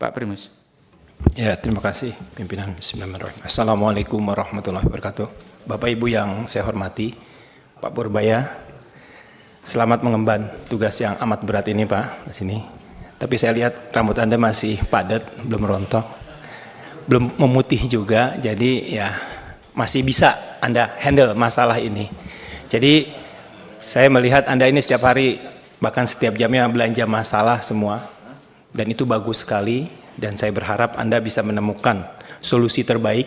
Pak Primus. Ya, terima kasih pimpinan. Bismillahirrahmanirrahim. Assalamualaikum warahmatullahi wabarakatuh. Bapak Ibu yang saya hormati, Pak Purbaya, selamat mengemban tugas yang amat berat ini Pak, di sini. Tapi saya lihat rambut Anda masih padat, belum rontok, belum memutih juga, jadi ya masih bisa Anda handle masalah ini. Jadi saya melihat Anda ini setiap hari, bahkan setiap jamnya belanja masalah semua, dan itu bagus sekali. Dan saya berharap Anda bisa menemukan solusi terbaik.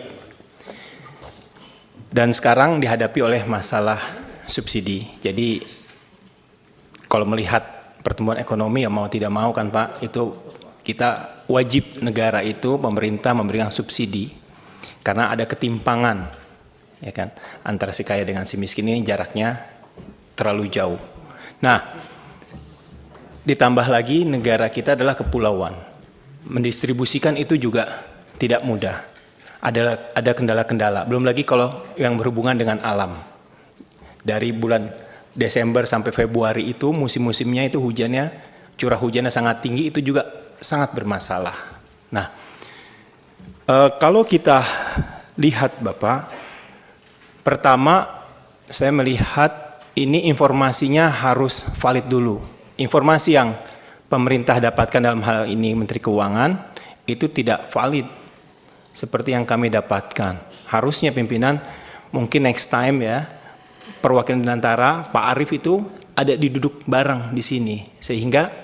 Dan sekarang dihadapi oleh masalah subsidi. Jadi kalau melihat pertumbuhan ekonomi, ya mau tidak mau kan Pak, itu kita wajib negara itu, pemerintah memberikan subsidi. Karena ada ketimpangan, ya kan, antara si kaya dengan si miskin ini jaraknya terlalu jauh. Nah, ditambah lagi negara kita adalah kepulauan. Mendistribusikan itu juga tidak mudah. Ada kendala-kendala. Belum lagi kalau yang berhubungan dengan alam. Dari bulan Desember sampai Februari itu musim-musimnya itu hujannya, curah hujannya sangat tinggi, itu juga sangat bermasalah. Nah, kalau kita lihat Bapak, pertama saya melihat ini informasinya harus valid dulu. Informasi yang pemerintah dapatkan dalam hal ini Menteri Keuangan itu tidak valid seperti yang kami dapatkan. Harusnya pimpinan mungkin next time ya, perwakilan antara Pak Arief itu ada duduk bareng di sini sehingga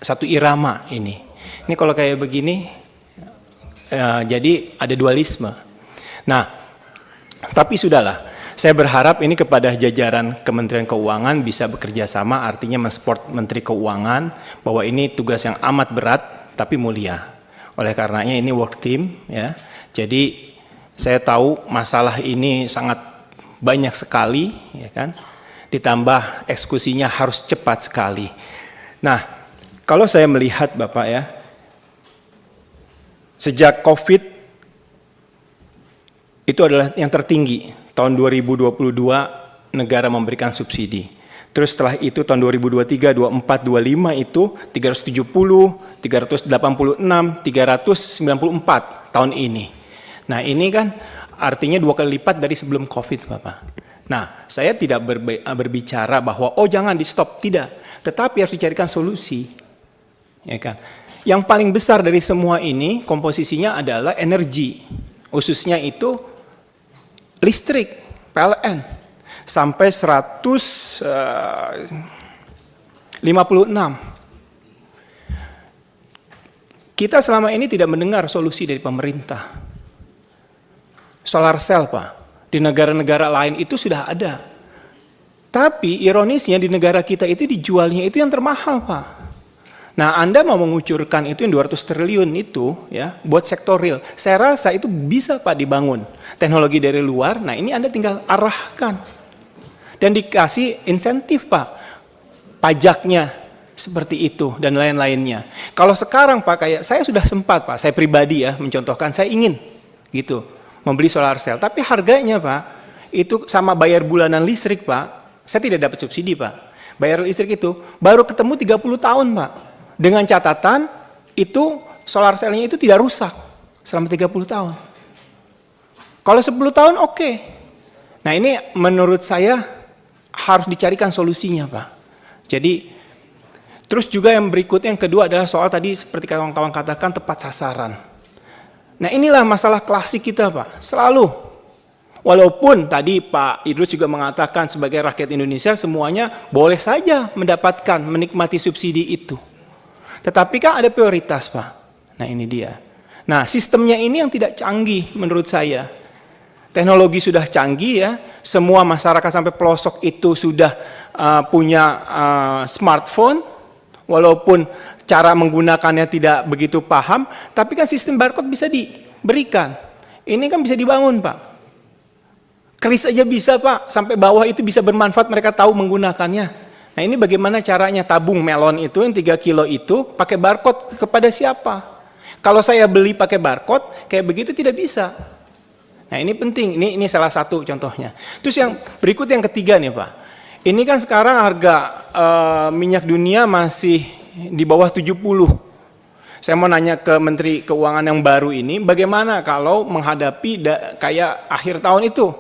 satu irama ini. Ini kalau kayak begini jadi ada dualisme. Nah, tapi sudahlah. Saya berharap ini kepada jajaran Kementerian Keuangan bisa bekerja sama, artinya mensupport Menteri Keuangan bahwa ini tugas yang amat berat tapi mulia. Oleh karenanya ini work team ya. Jadi saya tahu masalah ini sangat banyak sekali ya kan. Ditambah eksekusinya harus cepat sekali. Nah, kalau saya melihat Bapak ya, sejak Covid itu adalah yang tertinggi. Tahun 2022 negara memberikan subsidi. Terus setelah itu tahun 2023, 24, 25 itu 370, 386, 394 tahun ini. Nah ini kan artinya 2 kali lipat dari sebelum Covid Bapak. Nah saya tidak berbicara bahwa oh jangan di stop, tidak. Tetapi harus dicarikan solusi. Ya kan? Yang paling besar dari semua ini komposisinya adalah energi. Khususnya itu listrik, PLN, sampai 156. Kita selama ini tidak mendengar solusi dari pemerintah. Solar cell Pak, di negara-negara lain itu sudah ada. Tapi ironisnya di negara kita itu dijualnya itu yang termahal Pak. Nah, Anda mau mengucurkan itu yang 200 triliun itu ya buat sektor real. Saya rasa itu bisa Pak dibangun. Teknologi dari luar, nah ini Anda tinggal arahkan. Dan dikasih insentif Pak. Pajaknya seperti itu dan lain-lainnya. Kalau sekarang Pak kayak saya sudah sempat Pak, saya pribadi ya mencontohkan saya ingin gitu membeli solar cell, tapi harganya Pak itu sama bayar bulanan listrik Pak. Saya tidak dapat subsidi Pak. Bayar listrik itu baru ketemu 30 tahun Pak. Dengan catatan itu solar cell-nya itu tidak rusak selama 30 tahun. Kalau 10 tahun oke. Nah ini menurut saya harus dicarikan solusinya Pak. Jadi terus juga yang berikutnya yang kedua adalah soal tadi seperti kawan-kawan katakan tepat sasaran. Nah inilah masalah klasik kita Pak. Selalu. Walaupun tadi Pak Idrus juga mengatakan sebagai rakyat Indonesia semuanya boleh saja mendapatkan menikmati subsidi itu. Tetapi kan ada prioritas Pak. Nah ini dia. Nah sistemnya ini yang tidak canggih menurut saya. Teknologi sudah canggih ya. Semua masyarakat sampai pelosok itu sudah punya smartphone. Walaupun cara menggunakannya tidak begitu paham. Tapi kan sistem barcode bisa diberikan. Ini kan bisa dibangun Pak. Kris aja bisa Pak. Sampai bawah itu bisa bermanfaat, mereka tahu menggunakannya. Nah ini bagaimana caranya tabung melon itu yang 3 kilo itu pakai barcode kepada siapa? Kalau saya beli pakai barcode kayak begitu tidak bisa. Nah ini penting, ini salah satu contohnya. Terus yang berikut yang ketiga nih Pak. Ini kan sekarang harga minyak dunia masih di bawah 70. Saya mau nanya ke Menteri Keuangan yang baru ini, bagaimana kalau menghadapi kayak akhir tahun itu?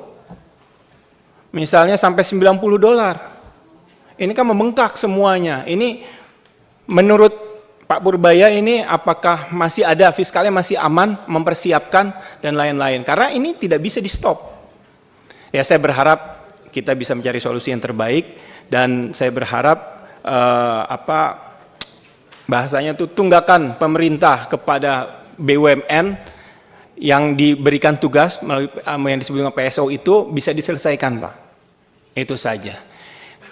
Misalnya sampai $90. Ini kan membengkak semuanya. Ini menurut Pak Purbaya ini apakah masih ada fiskalnya masih aman, mempersiapkan dan lain-lain. Karena ini tidak bisa di stop. Ya saya berharap kita bisa mencari solusi yang terbaik dan saya berharap bahasanya itu tunggakan pemerintah kepada BUMN yang diberikan tugas melalui yang disebut dengan PSO itu bisa diselesaikan, Pak. Itu saja.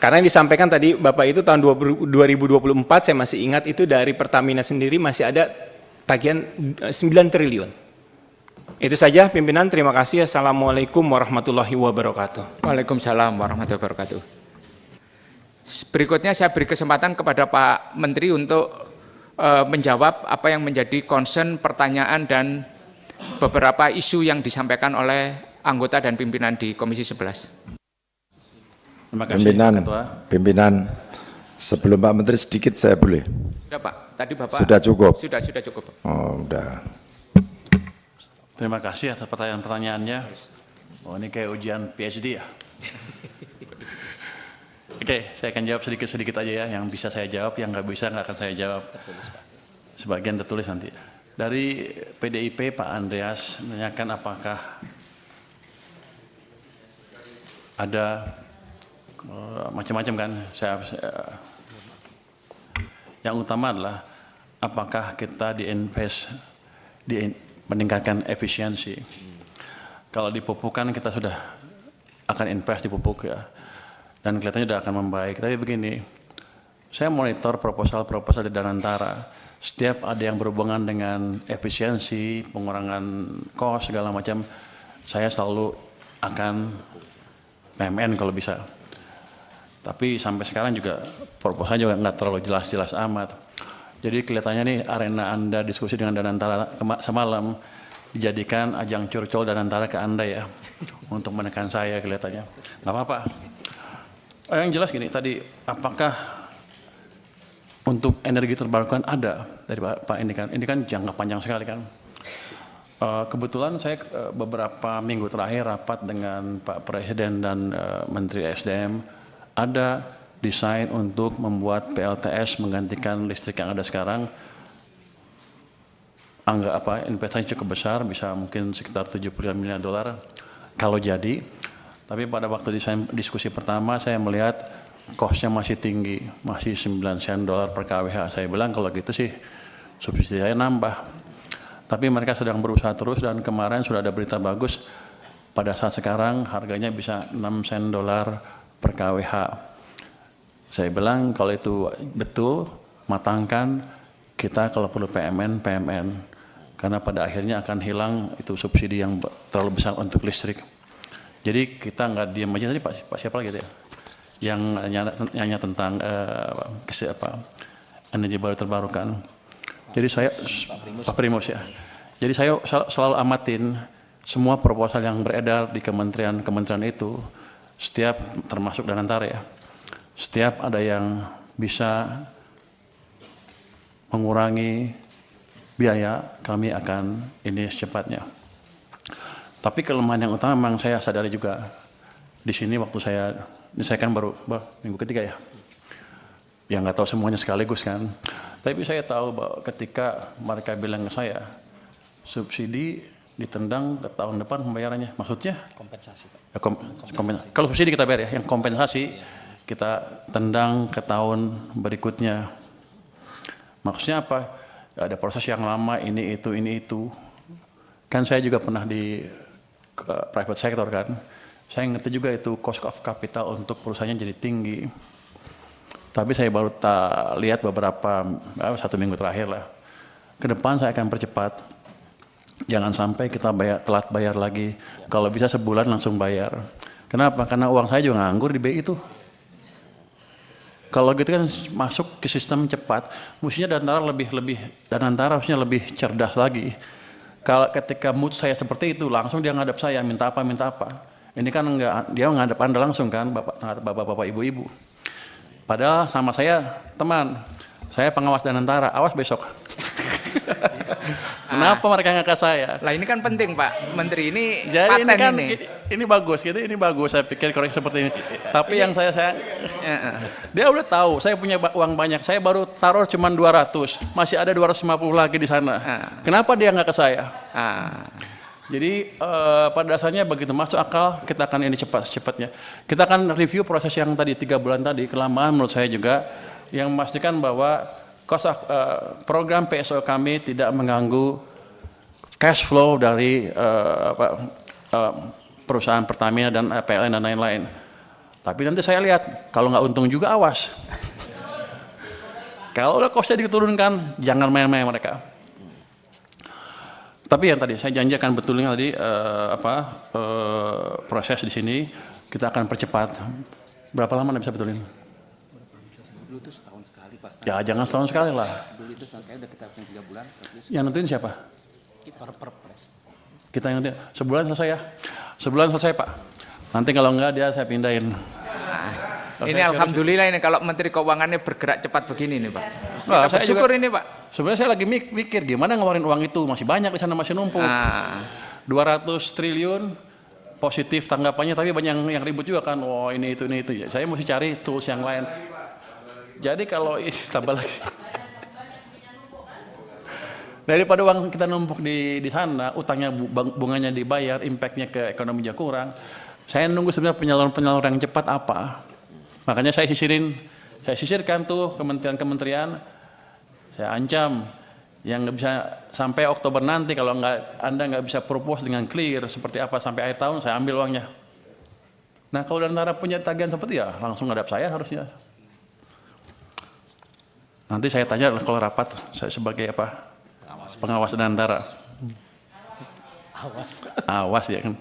Karena yang disampaikan tadi Bapak itu tahun 2024 saya masih ingat itu dari Pertamina sendiri masih ada tagihan 9 triliun. Itu saja pimpinan, terima kasih. Assalamualaikum warahmatullahi wabarakatuh. Waalaikumsalam warahmatullahi wabarakatuh. Berikutnya saya beri kesempatan kepada Pak Menteri untuk menjawab apa yang menjadi concern, pertanyaan, dan beberapa isu yang disampaikan oleh anggota dan pimpinan di Komisi 11. Terima kasih, pimpinan. Sebelum Pak Menteri sedikit saya boleh? Sudah Pak, tadi Bapak. Sudah cukup? Sudah cukup. Oh, udah. Terima kasih atas pertanyaan-pertanyaannya. Oh, ini kayak ujian PhD ya? Oke, saya akan jawab sedikit-sedikit aja ya, yang bisa saya jawab, yang nggak bisa nggak akan saya jawab. Tertulis, Pak. Sebagian tertulis nanti. Dari PDIP, Pak Andreas menanyakan apakah ada macam-macam kan. Yang utama adalah apakah kita meningkatkan efisiensi. Kalau di pupuk kan kita sudah akan invest di pupuk ya. Dan kelihatannya sudah akan membaik. Tapi begini, saya monitor proposal-proposal di Danantara. Setiap ada yang berhubungan dengan efisiensi, pengurangan cost, segala macam, saya selalu akan PMN kalau bisa. Tapi sampai sekarang juga proposalnya juga nggak terlalu jelas-jelas amat. Jadi kelihatannya nih arena Anda diskusi dengan Danantara semalam dijadikan ajang curcol Danantara ke Anda ya. Untuk menekan saya kelihatannya. Nggak apa-apa. Yang jelas gini tadi, apakah untuk energi terbarukan ada dari Pak ini kan jangka panjang sekali kan. Kebetulan saya beberapa minggu terakhir rapat dengan Pak Presiden dan Menteri SDM, ada desain untuk membuat PLTS menggantikan listrik yang ada sekarang. Investasi cukup besar, bisa mungkin sekitar $75 miliar kalau jadi. Tapi pada waktu diskusi pertama saya melihat cost-nya masih tinggi, masih 9 sen dolar per kWh. Saya bilang kalau gitu sih subsidi saya nambah. Tapi mereka sedang berusaha terus dan kemarin sudah ada berita bagus. Pada saat sekarang harganya bisa 6 sen dolar per kWh. Saya bilang kalau itu betul, matangkan kita kalau perlu PMN. Karena pada akhirnya akan hilang itu subsidi yang terlalu besar untuk listrik. Jadi kita nggak diam aja. Tadi Pak siapa lagi ya? Yang nanya tentang energi baru terbarukan. Jadi saya Pak Primus ya. Jadi saya selalu amatin semua proposal yang beredar di kementerian itu, setiap termasuk Danantara ya. Setiap ada yang bisa mengurangi biaya, kami akan ini secepatnya. Tapi kelemahan yang utama memang saya sadari juga di sini waktu saya kan baru minggu ketiga ya, yang nggak tahu semuanya sekaligus kan. Tapi saya tahu bahwa ketika mereka bilang ke saya subsidi ditendang ke tahun depan pembayarannya, maksudnya kompensasi. Ya, kompensasi. Kalau subsidi kita bayar ya, yang kompensasi kita tendang ke tahun berikutnya. Maksudnya apa? Ada proses yang lama ini itu. Kan saya juga pernah di private sector kan, saya ngerti juga itu cost of capital untuk perusahaannya jadi tinggi. Tapi saya baru lihat beberapa 1 minggu terakhir lah. Ke depan saya akan percepat. Jangan sampai kita telat bayar lagi. Kalau bisa sebulan langsung bayar. Kenapa? Karena uang saya juga nganggur di BI itu. Kalau gitu kan masuk ke sistem cepat. Mestinya Danantara harusnya lebih cerdas lagi. Kalau ketika mood saya seperti itu, langsung dia ngadap saya, minta apa. Ini kan enggak, dia ngadap Anda langsung kan, bapak-bapak, ibu-ibu. Padahal sama saya, teman, saya pengawas Danantara, awas besok. Kenapa mereka nggak ke saya? Lah ini kan penting Pak Menteri, ini Jadi paten ini bagus, gitu. Ini bagus. Saya pikir koreksi seperti ini. Tapi yang saya dia udah tahu saya punya uang banyak. Saya baru taruh cuma 200, masih ada 250 lagi di sana. Kenapa dia nggak ke saya? Jadi pada dasarnya begitu masuk akal, kita akan ini cepatnya. Kita akan review proses yang tadi 3 bulan tadi, kelamaan menurut saya juga, yang memastikan bahwa program PSO kami tidak mengganggu cash flow dari perusahaan Pertamina dan PLN dan lain-lain. Tapi nanti saya lihat, kalau nggak untung juga awas. Kalau udah costnya diturunkan, jangan main-main mereka. Tapi yang tadi saya janji akan betulnya tadi proses di sini kita akan percepat. Berapa lama Anda bisa betulin? Dulu itu setahun sekali Pak. Ya jangan setahun sekali lah. Dulu itu setahun sekali udah kita 3 bulan. Yang nentuin siapa? Kita perpres. Kita yang nentuin. Sebulan selesai ya? Sebulan selesai Pak. Nanti kalau enggak dia saya pindahin. Ini alhamdulillah ini kalau Menteri Keuangannya bergerak cepat begini nih Pak. Nah, Kita bersyukur ini Pak. Sebenarnya saya lagi mikir gimana ngeluarin uang itu, masih banyak di sana, masih numpuk. 200 triliun positif tanggapannya, tapi banyak yang ribut juga kan. Oh ini itu. Saya mesti cari tools yang lain. Jadi kalau tambah lagi. Daripada uang kita numpuk di sana, utangnya bunganya dibayar, impactnya ke ekonominya kurang. Saya nunggu sebenarnya penyaluran yang cepat apa. Makanya saya sisirkan tuh kementerian-kementerian. Saya ancam yang nggak bisa sampai Oktober nanti kalau Anda nggak bisa propose dengan clear seperti apa sampai akhir tahun, saya ambil uangnya. Nah kalau Danantara punya tagihan seperti ya langsung ngadap saya harusnya. Nanti saya tanya kalau rapat saya sebagai apa? Pengawas Danantara. Awas ya kan.